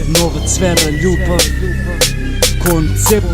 Nova cvera ljubav, koncept.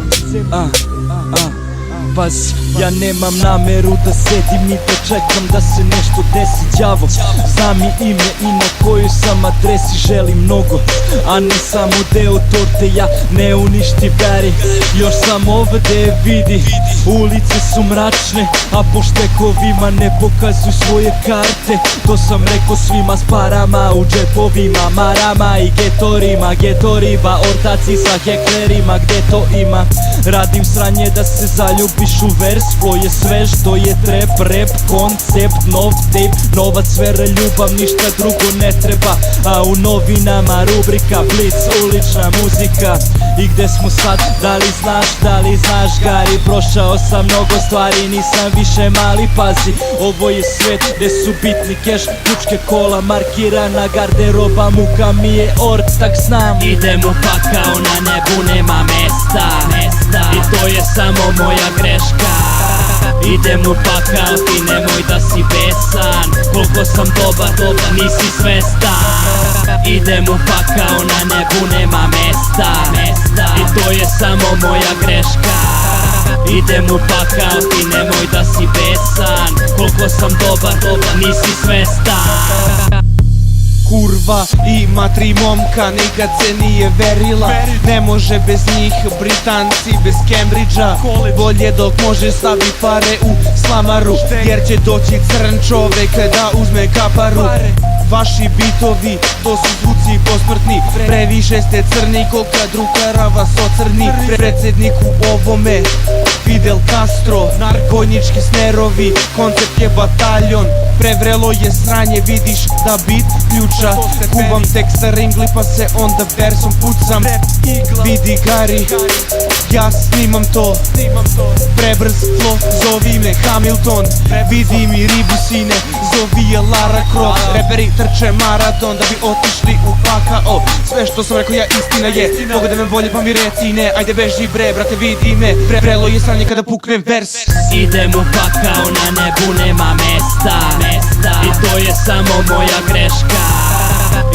Pazi, ja nemam nameru da sedim i da čekam da se nešto desi, đavo. Znam i ime i na kojoj sam adresi, želim mnogo, a ne samo deo torte. Ja ne uništiveri, još sam ovde vidi. Ulice su mračne, a po štekovima ne pokazuj svoje karte. To sam rekao svima s parama u džepovima, marama i getorima. Getoriba, ortaci sa heklerima, gde to ima? Radim sranje da se zaljubiš u vers. Flow je svež, to je trap, rap, koncept, nov tape. Nova cvera ljubav, ništa drugo ne treba. A u novinama rubrika Blitz, ulična muzika. I gde smo sad, da li znaš Gari? Prošao sam mnogo stvari, nisam više mali, pazi. Ovo je svet gde su bitni keš, pučke kola, markirana garderoba. Muka mi je ortak, znam. Idem u pakao, na nebu nema mesta. I to je samo moja greška. Idem u pakao, ti nemoj da si besan. Koliko sam dobar, nisi svestan. Idem u pakao, na nebu nema mesta. I to je samo moja greška. Idem u pakao, ti nemoj da si besan. Koliko sam dobar, nisi svestan. Kurva ima 3 momka, nikad se nije verila. Ne može bez njih, Britanci bez Cambridgea. Bolje dok može stavi pare u slamaru, jer će doći crn čovek da uzme kaparu. Vaši bitovi, to su zvuci posmrtni. Previše ste crni ko kad drukara vas ocrni. Predsednik u ovome Fidel Castro, vojnički snerovi, koncept je bataljon. Prevrelo je sranje, vidiš da bit ključa. Kuvam tekst sa ringli pa se onda versom pucam. Vidi Gari, ja snimam to. Prebrz flow, zovi me Hamilton. Vidi mi ribu sine, zovi je Lara Croft. Reperi trče maraton da bi otišli u pakao. Sve što sam rekao ja istina je, pogledaj me bolje pa mi reci ne. Ajde beži bre, brate vidi me. Prevrelo je sranje kada pukne vers. Idem u pakao, na nebu nema mesta. I to je samo moja greška.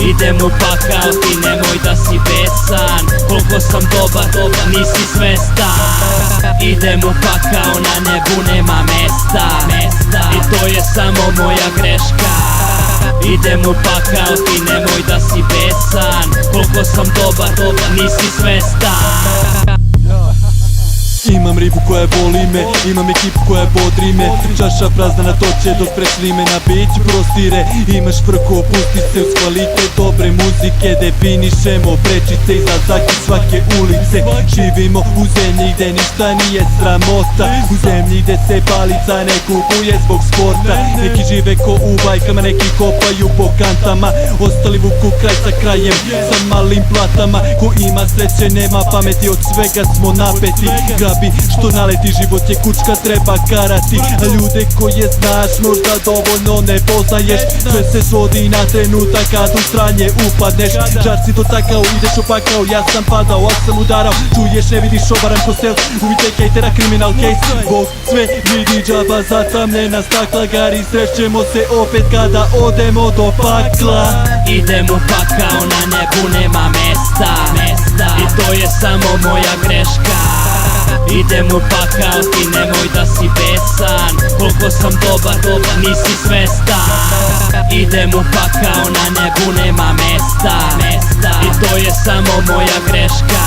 Idem u pakao, ti nemoj da si besan. Koliko sam dobar, nisi svestan. Idem u pakao, na nebu nema mesta. I to je samo moja greška. Idem u pakao, ti nemoj da si besan. Koliko sam dobar, nisi svestan. Imam ribu koja boli me, imam ekipu koja bodri me. Čaša prazna na toče dok prešli me na biću prostire. Imaš frko, pusti se uz kvalitet dobre muzike. Definišemo prečice, izlazak iz svake ulice. Živimo u zemlji gde ništa nije sramota. U zemlji gde se palica ne kupuje zbog sporta. Neki žive ko u bajkama, neki kopaju po kantama. Ostali vuku kraj sa krajem, sa malim platama. Ko ima sreće nema pameti, od svega smo napeti. Što naleti, život je kučka, treba karati. A ljude koje znaš možda dovoljno ne poznaješ. Sve se svodi na trenutak kad u sranje upadneš. Žar si dotakao, ideš opakao, ja sam padao, ali sam udarao. Čuješ, ne vidiš, obaram ko stel. Uvite kejtera, criminal case. Bog sve vidi, džaba zatamljena stakla. Gari, srećemo se opet kada odemo do pakla. Idem u pakao, na nebu nema mesta. I to je samo moja greška. Idem u pakao, ti nemoj da si besan. Koliko sam dobar, nisi svestan. Idem u pakao, na nebu nema mesta. I to je samo moja greška.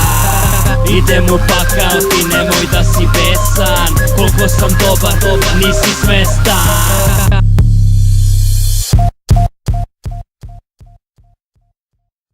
Idem u pakao, ti nemoj da si besan. Koliko sam dobar, nisi svestan.